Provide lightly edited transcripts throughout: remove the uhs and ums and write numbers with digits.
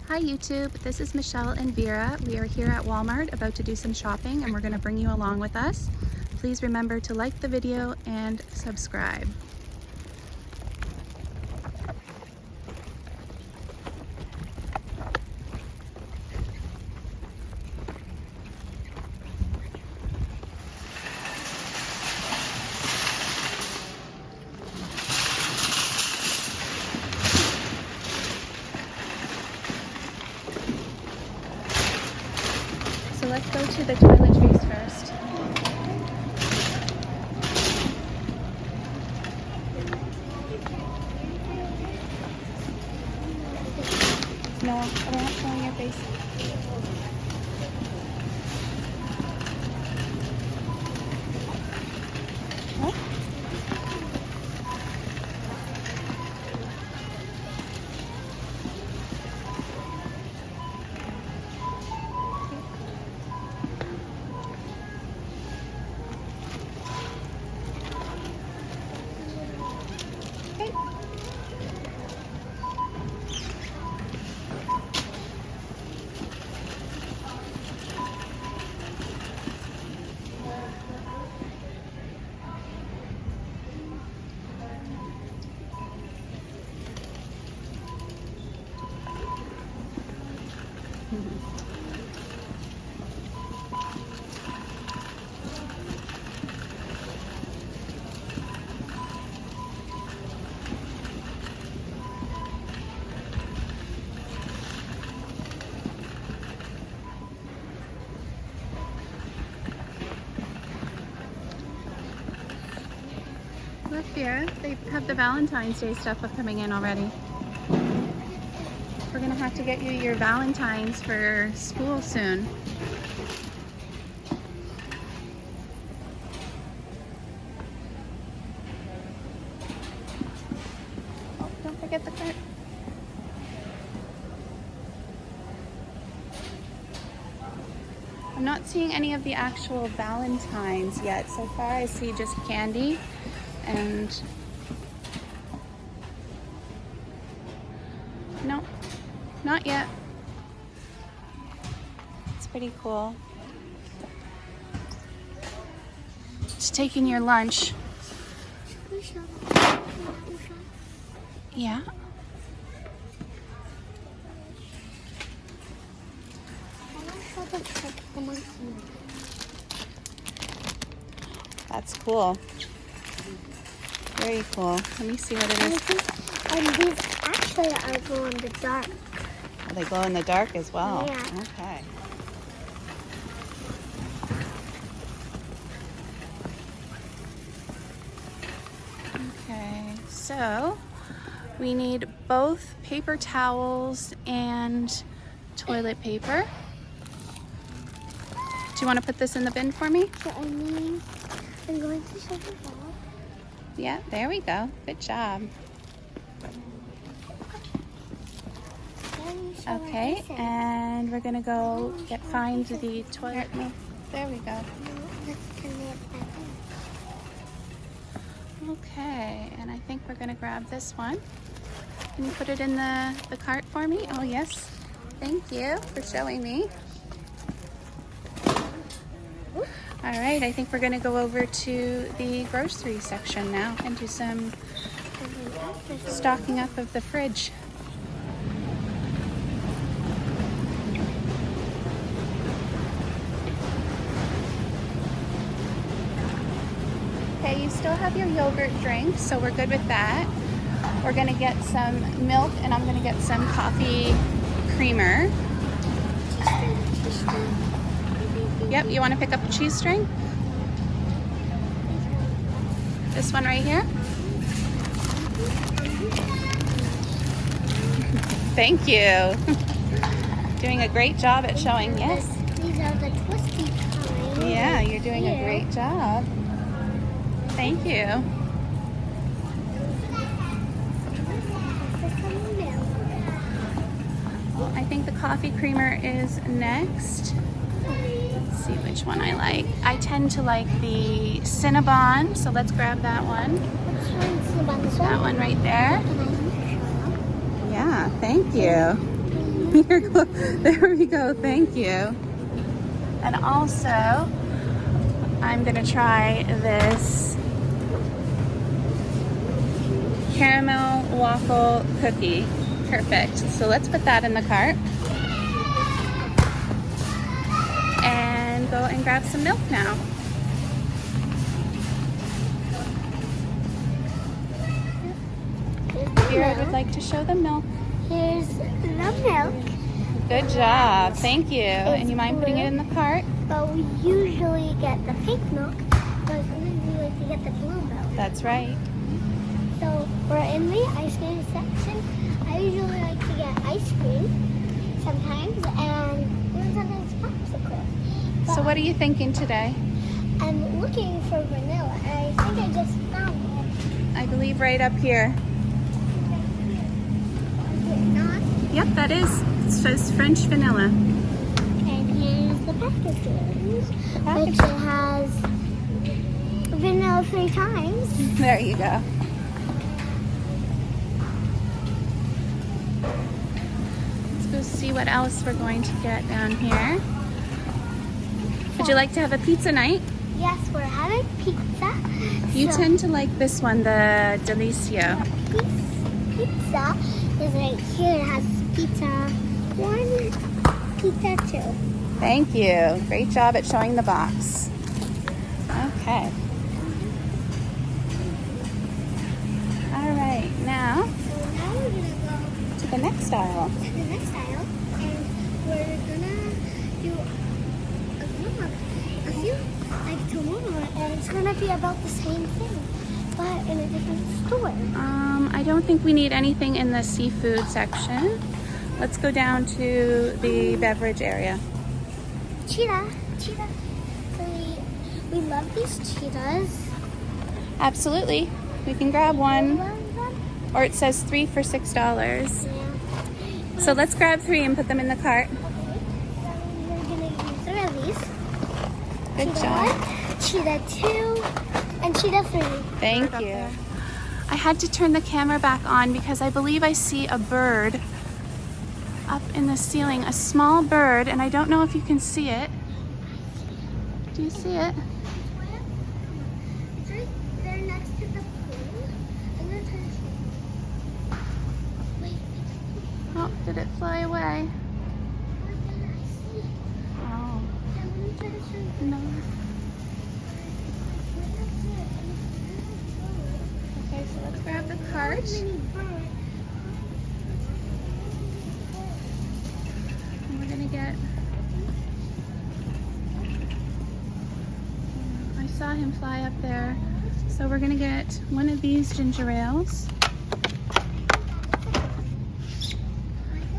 Hi YouTube, this is Michelle and Vera. We are here at Walmart about to do some shopping and we're going to bring you along with us. Please remember to like the video and subscribe. So let's go to the toiletries first. No, we're not showing your face. What? Okay. Look here, they have the Valentine's Day stuff coming in already. We're gonna have to get you your Valentine's for school soon. Oh, don't forget the cart. I'm not seeing any of the actual Valentines yet. So far I see just candy and no, not yet. It's pretty cool. Just taking your lunch. Yeah. That's cool. Very cool. Let me see what it is. These actually are glow in the dark. Oh, they glow in the dark as well. Yeah. Okay. Okay, so we need both paper towels and toilet paper. Do you want to put this in the bin for me? So I'm going to show the ball. Yeah, there we go. Good job. Okay, and we're gonna go find the toilet. No, there we go. Okay, and I think we're gonna grab this one. Can you put it in the cart for me? Oh yes, thank you for showing me. All right, I think we're gonna go over to the grocery section now and do some stocking up of the fridge. Okay, you still have your yogurt drink, so we're good with that. We're gonna get some milk and I'm gonna get some coffee creamer. Yep, you wanna pick up a cheese string? This one right here? Thank you. Doing a great job at showing, yes. These are the twisty kind. Yeah, you're doing a great job. Thank you. Well, I think the coffee creamer is next. Let's see which one I like. I tend to like the Cinnabon, so let's grab that one. That one right there. Yeah, thank you. There we go. Thank you. And also, I'm gonna try this caramel waffle cookie. Perfect. So let's put that in the cart and go and grab some milk now. Jared would like to show the milk. Here's the milk. Good job. Thank you. And you mind putting blue. it in the cart? But we usually get the pink milk, but sometimes we like to get the blue milk. That's right. So we're in the ice cream section. I usually like to get ice cream sometimes, and even sometimes popsicle. So what are you thinking today? I'm looking for vanilla, and I think I just found it. I believe right up here. Is it not? Yep, that is. It says French vanilla. And here's the packages, which it has vanilla 3 times. There you go. Let's go see what else we're going to get down here. Would you like to have a pizza night? Yes, we're having pizza. You So, tend to like this one, the Delicio. pizza is right here. It has pizza 1, pizza 2. Thank you. Great job at showing the box. Okay. All right, now So now we're gonna go to the next aisle. to the next aisle, and we're gonna do a vlog. I feel like tomorrow, and it's gonna be about the same thing, but in a different store. I don't think we need anything in the seafood section. Let's go down to the beverage area. Cheetah. So we love these cheetahs. Absolutely. We can grab one, Love them. or it says 3 for $6. Yeah. So let's grab 3 and put them in the cart. Okay. So we're gonna use 3 of these. Good Cheetah job. 1, Cheetah 2, and Cheetah 3. Thank you. I had to turn the camera back on because I believe I see a bird up in the ceiling, a small bird, and I don't know if you can see it. Do you see it? It's right there next to the pool. I'm gonna try to show you. Wait. Oh, did it fly away? What did I see? Oh, I'm gonna try to show you. no. Right up there. Okay, so let's grab the cart. Mini bird. And we're gonna get... I saw him fly up there. So we're gonna get one of these ginger ales.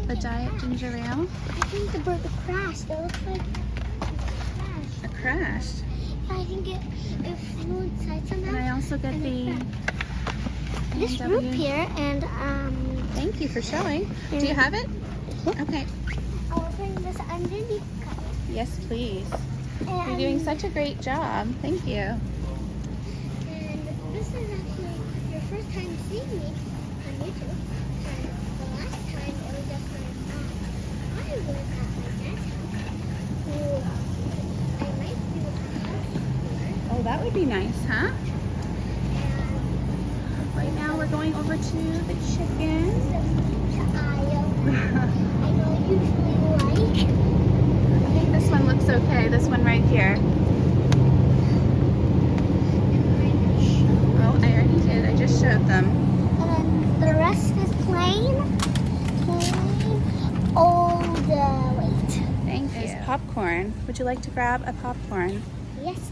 The diet ginger ale. I think the bird crashed. It looks like it It crashed. I think it flew inside somehow. And I also get And the... it this A&W. root here, and Thank you for showing. Do you have it? Okay. I'll bring this underneath. Yes, please. You're And, doing such a great job. Thank you. and this is actually your first time seeing me on YouTube. And the last time it was just when I was at my dad's house, who I might do a house tour. Oh, that would be nice, huh? And Right now we're going over to the chicken. the aisle I don't usually like. I think this one looks okay. This one right here. Oh, I already did. I just showed them. And then the rest is plain all the way. Thank you. Is popcorn. Would you like to grab a popcorn? Yes.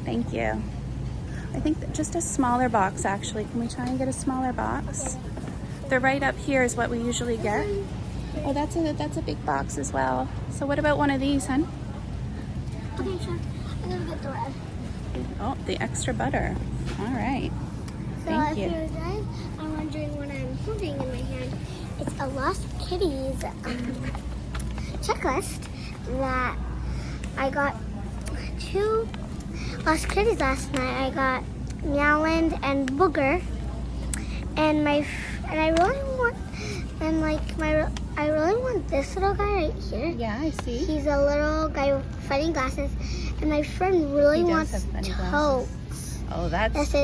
Thank you. I think that just a smaller box, actually. Can we try and get a smaller box? The right up here is what we usually get. Oh, that's a big box as well. So what about one of these, hun? Okay, sure. I'm gonna get the red. Oh, the extra butter. All right. So Thank if you. you're guys are wondering what I'm holding in my hand, it's a Lost Kitties checklist that I got 2 Lost Kitties last night. I got Meowland and Booger, and I really want, and like I really want this little guy right here. Yeah, I see. He's a little guy with funny glasses, and my friend really He does wants have funny totes. glasses. Oh, that's This cool.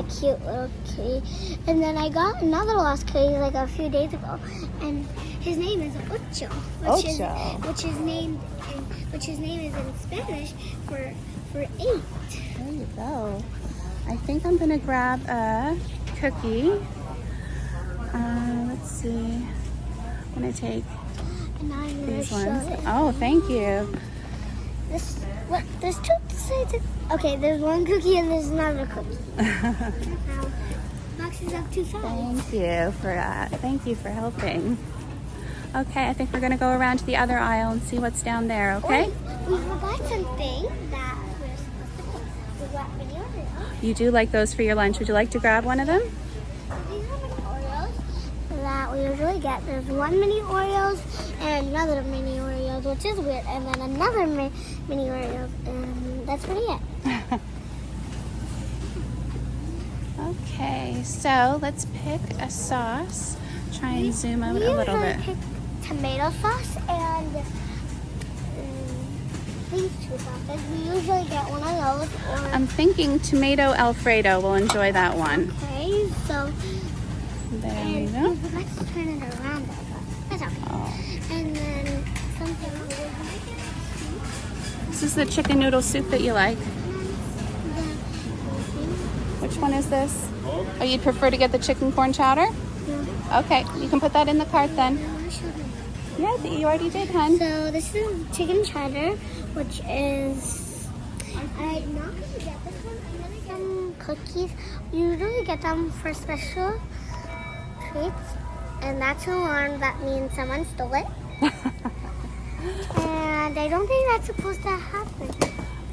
is a cute little kitty. And then I got another lost kitty like a few days ago, and his name is Ocho, which is named in Spanish for 8. There you go. I think I'm gonna grab a cookie. Let's see. I'm gonna take And now I'm gonna these show ones. it. Oh, thank you. There's 2 sides. Okay, there's one cookie and there's another cookie. Now, boxes have 2 sides. Thank you for that. Thank you for helping. Okay, I think we're gonna go around to the other aisle and see what's down there, okay? We forgot something that we're supposed to put. We got mini Oreos. You do like those for your lunch. Would you like to grab one of them? These are mini Oreos that we usually get. There's one mini Oreos and another mini Oreos, which is weird, and then another mini Oreos, and that's pretty it. Okay, so let's pick a sauce. Try and zoom out a little bit. Pick tomato sauce and these 2 sauces. We usually get one of those. Or I'm thinking tomato Alfredo. We'll enjoy that one. okay, so There we and go. we forgot to turn it around, but that's okay. Oh. And then something. This is the chicken noodle soup that you like. Which one is this? Oh, you'd prefer to get the chicken corn chowder? Okay, you can put that in the cart then. Yeah, you already did, hon. So this is chicken cheddar, which is I'm not gonna get this one. I'm gonna get some cookies. We usually get them for special treats, and that's an alarm. That means someone stole it. And I don't think that's supposed to happen.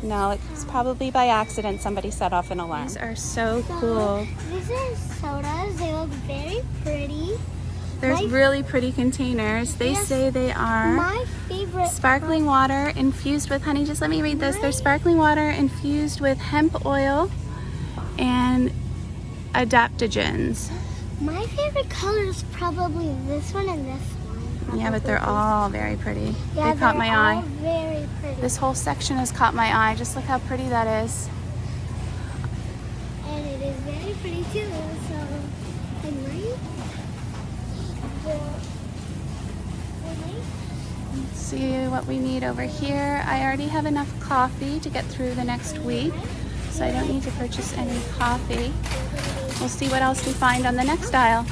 No, it's probably by accident somebody set off an alarm. These are so cool. These are sodas. They look very pretty. There's really pretty containers. They Yes. say they are My favorite. sparkling water infused with honey. Just let me read this. They're sparkling water infused with hemp oil and adaptogens. My favorite color is probably this one and this one. Yeah, but they're all very pretty. Yeah, They caught they're my all eye. very pretty. This whole section has caught my eye. Just look how pretty that is. And it is very pretty too. So I might. Let's see what we need over here. I already have enough coffee to get through the next week, so I don't need to purchase any coffee. We'll see what else we find on the next aisle.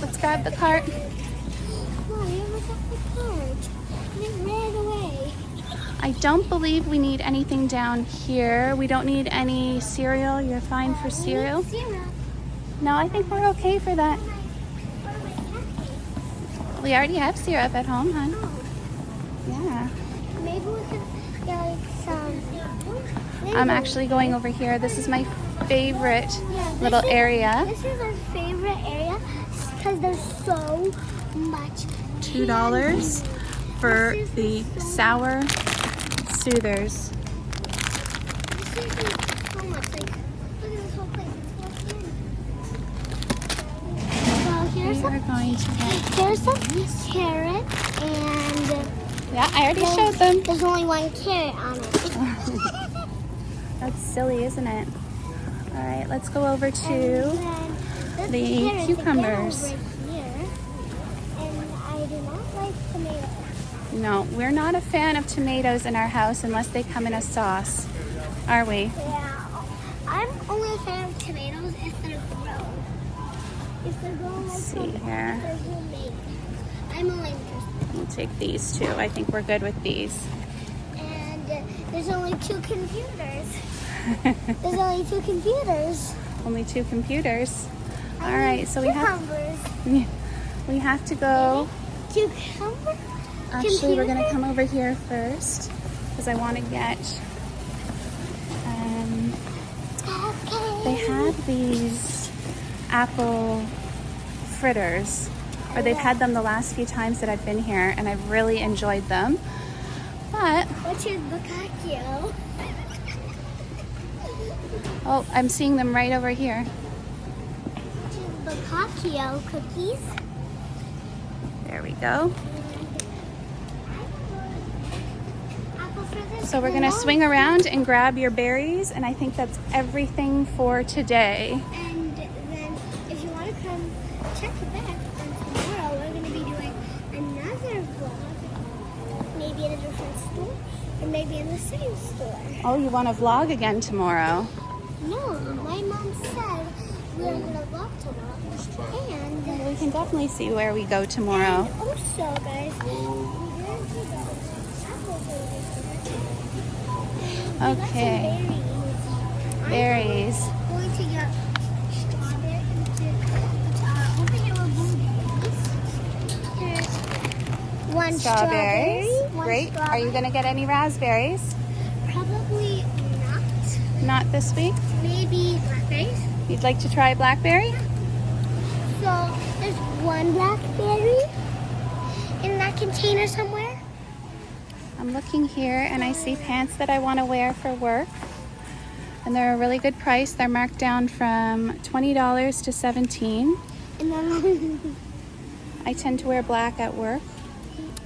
Let's grab the cart. Mom, you ever got the card? And it ran away. I don't believe we need anything down here. We don't need any cereal. You're fine for cereal? Zero. No, I think we're okay for that. We already have syrup at home, hon. Yeah. Maybe we could get like some. I'm actually going over here. This is my favorite Yeah, this little is- area. This is our favorite area because there's so much. $2 for the sour soothers. This is so much. Like, look at this whole place. It's full of candy. So here's We are some. going to get... Here's some carrots and. Yeah, I already showed them. There's only one carrot on it. That's silly, isn't it? All right, let's go over And to then the carrots cucumbers. again over here. And I do not like tomatoes. No, we're not a fan of tomatoes in our house unless they come in a sauce, are we? Yeah, I'm only a fan of tomatoes if they're grown. If they're grown like Let's see some here. they're homemade. I'm only interested. We'll take these two. I think we're good with these. And there's only 2 computers. There's only 2 computers. Only 2 computers. All right, so we have to go. Cucumber? Actually, we're gonna Computer? come over here first because I want to get. They had these apple fritters, or they've had them the last few times that I've been here, and I've really enjoyed them. But Which is Bocaccio. oh, I'm seeing them right over here. Which is Bocaccio cookies. There There we go. Apple for this So we're gonna one. swing around and grab your berries, and I think that's everything for today. And then if you want to come check it back on tomorrow, we're going to be doing another vlog. Maybe in a different store or maybe in the same store. Oh, you want to vlog again tomorrow? No, my mom said we were going to vlog tomorrow. And We can definitely see where we go tomorrow. And also, guys, we didn't see the apples over there. Okay. Berries. I'm going to get strawberry. Over here were blueberries. Here's one Strawberries. strawberry. One Great. Are you strawberry. going to get any raspberries? Probably not. Not this week? Maybe blackberries. You'd like to try blackberry? So there's one blackberry in that container somewhere. I'm looking here and I see pants that I want to wear for work. And they're a really good price. They're marked down from $20 to $17. And then I tend to wear black at work.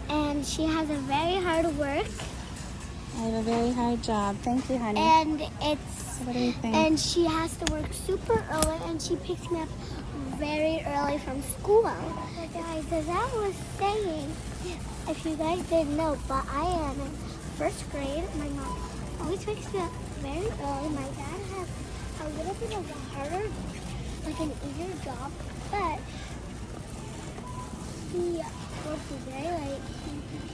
and she has a very hard work. I have a very hard job. Thank you, honey. And it's What do you think? and she has to work super early, and she picks me up very early from school. Guys, as I was saying, if you guys didn't know, but I am in first grade. My mom always wakes me up very early. My dad has a little bit of a harder, like an easier job, but he works very late.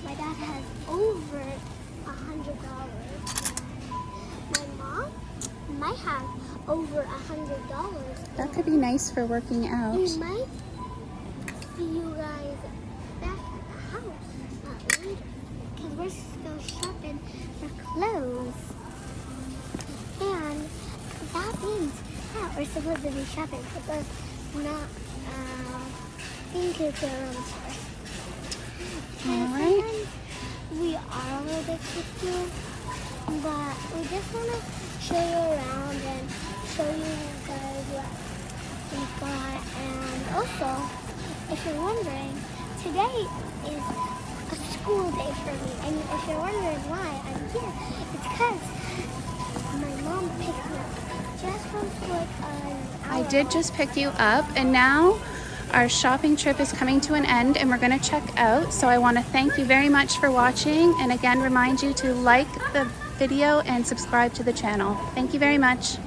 My dad has over $100. My mom might have over $100. That could be nice for working out. We might see you guys back at the house later, because we're still shopping for clothes. And that means that we're supposed to be shopping for clothes, not skincare store. Alright. We are a little bit confused, but we just want to show you around and show you guys what we got. And also, if you're wondering, today is a school day for me. And if you're wondering why I'm here, it's because my mom picked me up just from school like an hour I did ago. just pick you up, and now our shopping trip is coming to an end and we're going to check out. So I want to thank you very much for watching, and again remind you to like the video and subscribe to the channel. Thank you very much.